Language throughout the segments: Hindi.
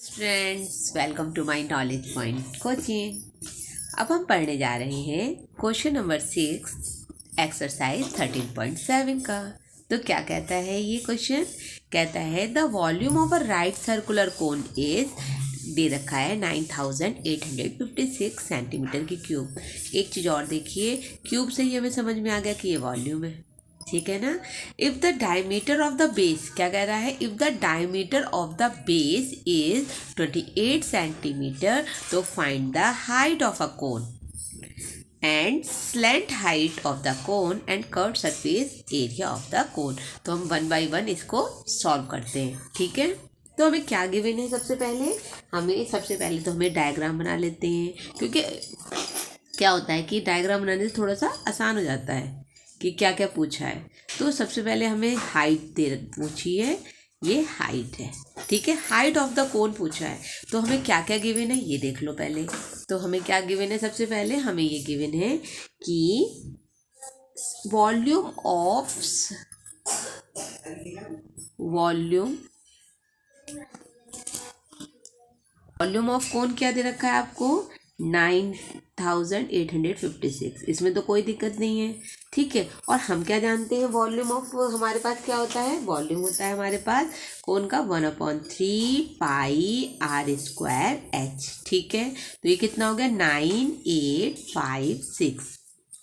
Friends, welcome to my knowledge point coaching. अब हम पढ़ने जा रहे हैं क्वेश्चन नंबर 6 एक्सरसाइज 13.7 का। तो क्या कहता है ये क्वेश्चन? कहता है the volume of a right circular cone is they रखा है 9856 सेंटीमीटर की क्यूब। एक चीज़ और देखिए, क्यूब से ही हमें समझ में आ गया कि ये वॉल्यूम है, ठीक है ना। If the diameter of the base, क्या कह रहा है? If the diameter of the base is 28 centimetre, तो find the height of a cone and slant height of the cone and curve surface area of the cone. तो हम 1 बाई 1 इसको सॉल्व करते हैं, ठीक है। तो हमें क्या गिवन है? सबसे पहले तो हमें डायग्राम बना लेते हैं, क्योंकि क्या होता है कि डायग्राम बनाने से थोड़ा सा आसान हो जाता है कि क्या क्या पूछा है। तो सबसे पहले हमें हाइट पूछी है, ये हाइट है, ठीक है। हाइट ऑफ द कोन पूछा है, तो हमें क्या क्या गिवन है ये देख लो पहले। तो हमें क्या गिवन है? सबसे पहले हमें ये गिवन है कि वॉल्यूम ऑफ कोन क्या दे रखा है आपको? 9856। इसमें तो कोई दिक्कत नहीं है, ठीक है। और हम क्या जानते हैं? वॉल्यूम ऑफ हमारे पास क्या होता है? वॉल्यूम होता है हमारे पास कोन का 1/3 पाई r स्क्वायर h, ठीक है। तो ये कितना हो गया? 9856,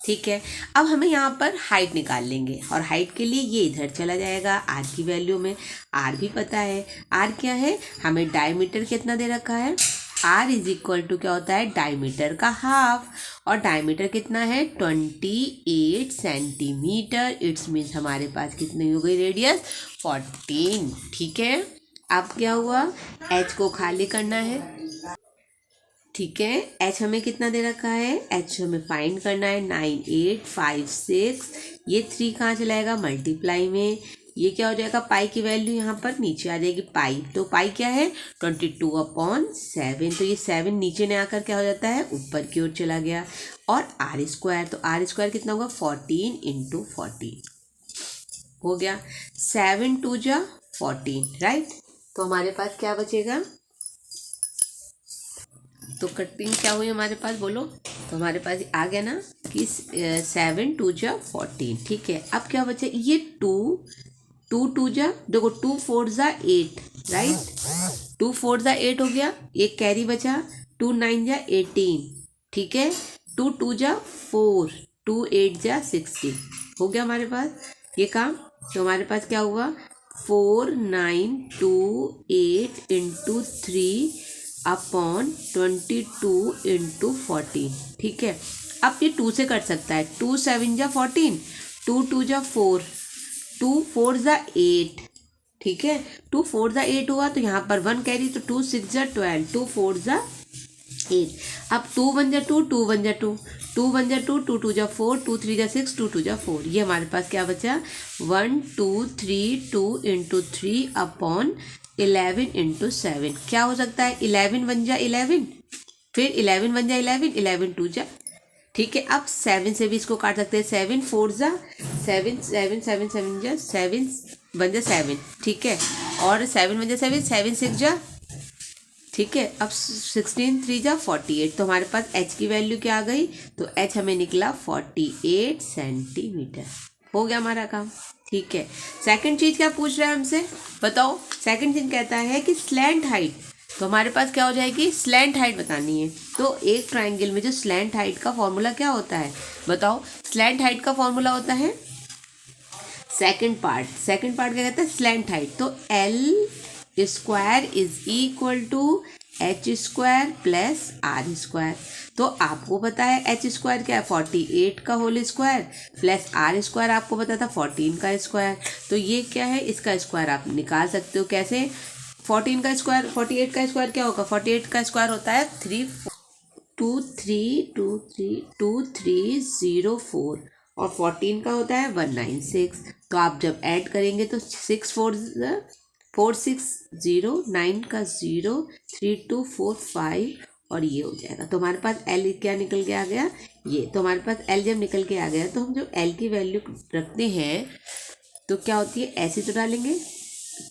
ठीक है। अब हमें यहाँ पर हाइट निकाल लेंगे, और हाइट के लिए ये इधर चला जाएगा r की वैल्यू में। r भी पता है, r क्या है? हमें डायमीटर कितना दे रखा है? r इज इक्वल टू क्या होता है? डायमीटर का हाफ, और डायमीटर कितना है? 28 सेंटीमीटर। इट्स मीन्स हमारे पास कितनी हो गई रेडियस? 14, ठीक है। अब क्या हुआ? h को खाली करना है, ठीक है। h हमें कितना दे रखा है? h हमें फाइंड करना है 9856। ये 3 कहाँ चलाएगा? मल्टीप्लाई में। ये क्या हो जाएगा? पाई की वैल्यू यहाँ पर नीचे आ जाएगी, पाई। तो पाई क्या है? 22/7। तो ये 7 नीचे ने आकर क्या हो जाता है? ऊपर की ओर चला गया। और आर स्क्वायर, तो आर स्क्वायर कितना होगा? 14 × 14 हो गया। 7 2 जा 14, राइट। तो हमारे पास क्या बचेगा? तो कटिंग क्या हुई हमारे पास, बोलो। तो हमारे पास आ गया ना कि 7 2 जा 14, ठीक है। अब क्या बचे? ये 2 2 जा, देखो 2 4 जा 8, राइट। 2 4 जा 8 हो गया, एक कैरी बचा। 2 9 जा 18, ठीक है। 2 2 जा 4, 2 8 जा 16 हो गया हमारे पास ये काम। तो हमारे पास क्या हुआ? 4928 × 3/22 × 14, ठीक है। अब ये 2 से कट सकता है। 2 7 जा 14, 2 2 जा 4, 2 4 जा 8, ठीक है। 2 4 जा 8 हुआ, तो यहाँ पर 1 कैरी, तो 2 6 जा 12, 2 4 जा 8। अब 2 1 जा 2, 2 1 जा 2, 2 1 जा 2, 2 2 जा 4, 2 3 जा 6, 2 2 जा 4। ये हमारे पास क्या बचा? 1 2 3 2 × 3/11 × 7। क्या हो सकता है? 11 1 जा 11, फिर 11 1 जा 11, 11 2 जा, ठीक है। अब 7 से भी इसको काट सकते हैं। 7 4 जा 7, 7 7 7 जा 7 1 जा 7, ठीक है। और 7 1 जा 7, 7 6 जा, ठीक है। अब 16 3 जा 48। तो हमारे पास h की वैल्यू क्या आ गई? तो h हमें निकला 48 सेंटीमीटर। हो गया हमारा काम, ठीक है। सेकंड चीज़ क्या पूछ रहा है हमसे, बताओ। सेकंड चीज़ कहता है कि स्लैंट हाइट। तो हमारे पास क्या हो जाएगी? स्लैंट हाइट बतानी है। तो एक ट्राइंगल में जो स्लैंट हाइट का फॉर्मूला क्या होता है, बताओ। स्लैंट हाइट का फॉर्मूला होता है सेकंड पार्ट क्या कहता है? Slant height. तो L square is equal to h square plus r square. तो आपको पता है h स्क्वायर क्या है? 48 का whole square, plus r square आपको पता था 14 का स्क्वायर। तो ये क्या है? इसका स्क्वायर आप निकाल सकते हो। कैसे? 14 का स्क्वायर, 48 का स्क्वायर क्या होगा? 48 का स्क्वायर होता है 2304, और 14 का होता है 196। तो आप जब ऐड करेंगे तो 6 4 4609 का 0 3245, और ये हो जाएगा। तो हमारे पास L क्या निकल के आ गया? ये। तो हमारे पास L जब निकल के आ गया, तो हम जब L की वैल्यू रखते हैं तो क्या होती है? ऐसे तो डालेंगे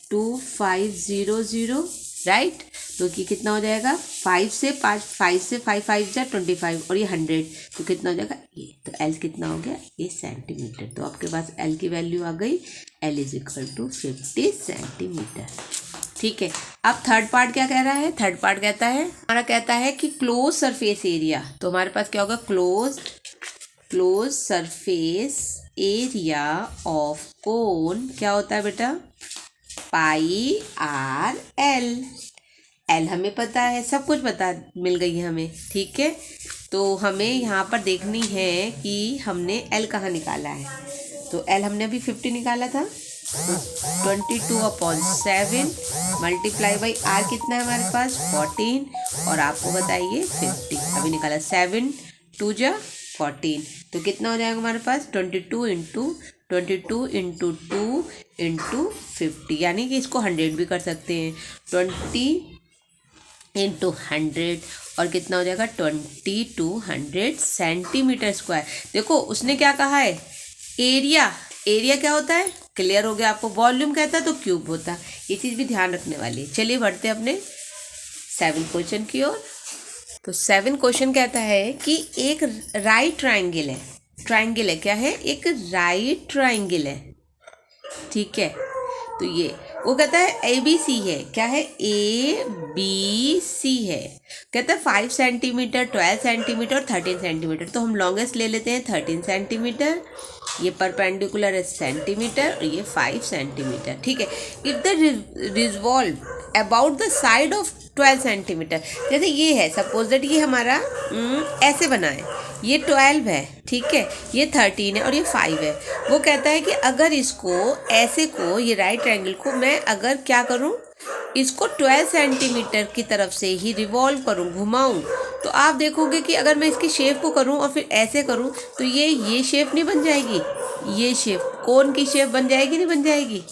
2500 राइट। तो कि कितना हो जाएगा, 5 से 5, 5 से 5, 5 जा 25 और ये 100, तो कितना हो जाएगा ये, तो एल कितना हो गया, ये सेंटीमीटर। तो आपके पास एल की वैल्यू आ गई, L is equal to 50 centimetre. ठीक है। अब थर्ड पार्ट क्या कह रहा है, थर्ड पार्ट कहता है, हमारा कहता है कि क्लोज सरफेस एरिया। तो हमारे पास क्या होगा, close surface area of cone क्या होता है बेटा, पाई आर एल। एल हमें पता है, सब कुछ पता मिल गई है हमें। ठीक है। तो हमें यहाँ पर देखनी है कि हमने एल कहाँ निकाला है। तो एल हमने अभी 50 निकाला था, तो 22/7 मल्टीप्लाई बाई आर कितना है हमारे पास 14, और आपको बताइए 50 अभी निकाला, 7 2 जा 14, तो कितना हो जाएगा हमारे पास 22 इंटू 2 इंटू 50, यानी कि इसको 100 भी कर सकते हैं, 20 इंटू 100 और कितना हो जाएगा 2200 सेंटीमीटर स्क्वायर। देखो उसने क्या कहा है, एरिया क्या होता है, क्लियर हो गया आपको। वॉल्यूम कहता है तो क्यूब होता है, ये चीज़ भी ध्यान रखने वाली है। चलिए बढ़ते हैं अपने 7 क्वेश्चन की ओर। तो 7 क्वेश्चन कहता है कि एक राइट ट्राइंगल है, क्या है, एक राइट ट्राइंगल है। ठीक है। तो ये वो कहता है ABC है, क्या है, ABC है। कहता है 5 सेंटीमीटर, 12 सेंटीमीटर और 13 सेंटीमीटर। तो हम लॉन्गेस्ट ले लेते हैं 13 सेंटीमीटर, ये परपेंडिकुलर है सेंटीमीटर और ये 5 सेंटीमीटर। ठीक है। If the revolve about the side of 12 centimetre, जैसे ये है, सपोज दैट ये हमारा ऐसे बना है, ये 12 है, ठीक है, ये 13 है और ये 5 है। वो कहता है कि अगर इसको ऐसे को, ये राइट ट्रायंगल को मैं अगर क्या करूं, इसको 12 सेंटीमीटर की तरफ से ही रिवॉल्व करूं, घुमाऊं, तो आप देखोगे कि अगर मैं इसकी शेप को करूं और फिर ऐसे करूं तो ये शेप नहीं बन जाएगी, ये शेप कोन की शेप बन जाएगी, नहीं बन जाएगी।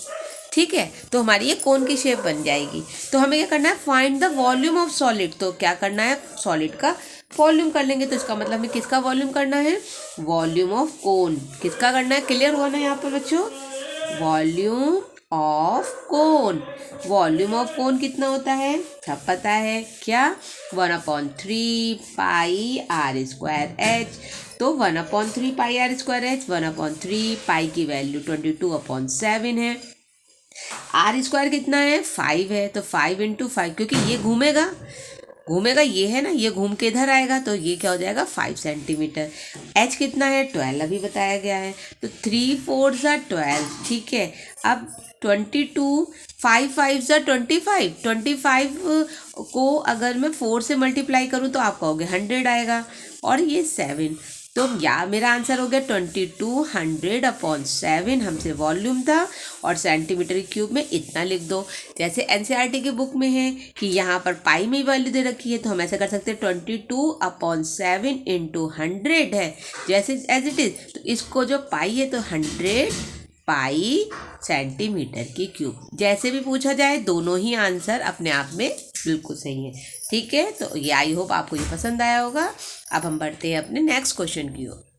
ठीक है। तो हमारी ये कोन की शेप बन जाएगी। तो हमें क्या करना है, find the volume of solid. तो क्या करना है, सॉलिड का वॉल्यूम कर लेंगे। तो इसका मतलब हमें किसका वॉल्यूम करना है, वॉल्यूम ऑफ कोन। किसका करना है, क्लियर हुआ ना यहाँ पर बच्चों, volume of cone. Volume of cone कितना होता है, सब पता है, क्या, 1/3 पाई आर स्क्वायर एच। तो 1/3 पाई आर स्क्वायर एच, 1/3 पाई की वैल्यू 22/7 है। आर स्क्वायर कितना है, 5 है, तो 5 इंटू 5, क्योंकि ये घूमेगा, ये है ना, ये घूम के इधर आएगा, तो ये क्या हो जाएगा 5 सेंटीमीटर। एच कितना है, 12 अभी बताया गया है, तो 3 4 ज़ा 12। ठीक है। अब 22, 5 5 ज़ा 25, 25 को अगर मैं 4 से मल्टीप्लाई करूँ तो आप कहोगे 100 आएगा, और ये 7, तो या मेरा आंसर हो गया 2200/7 हमसे वॉल्यूम था, और सेंटीमीटर क्यूब में इतना लिख दो। जैसे एनसीईआरटी की बुक में है कि यहाँ पर पाई में वैल्यू दे रखी है, तो हम ऐसा कर सकते हैं 22/7 इंटू 100 है, जैसे एज इट इज़। तो इसको जो पाई है तो 100 पाई सेंटीमीटर की क्यूब, जैसे भी पूछा जाए दोनों ही आंसर अपने आप में बिल्कुल सही है। ठीक है। तो ये आई होप आपको ये पसंद आया होगा। अब हम बढ़ते हैं अपने नेक्स्ट क्वेश्चन की ओर।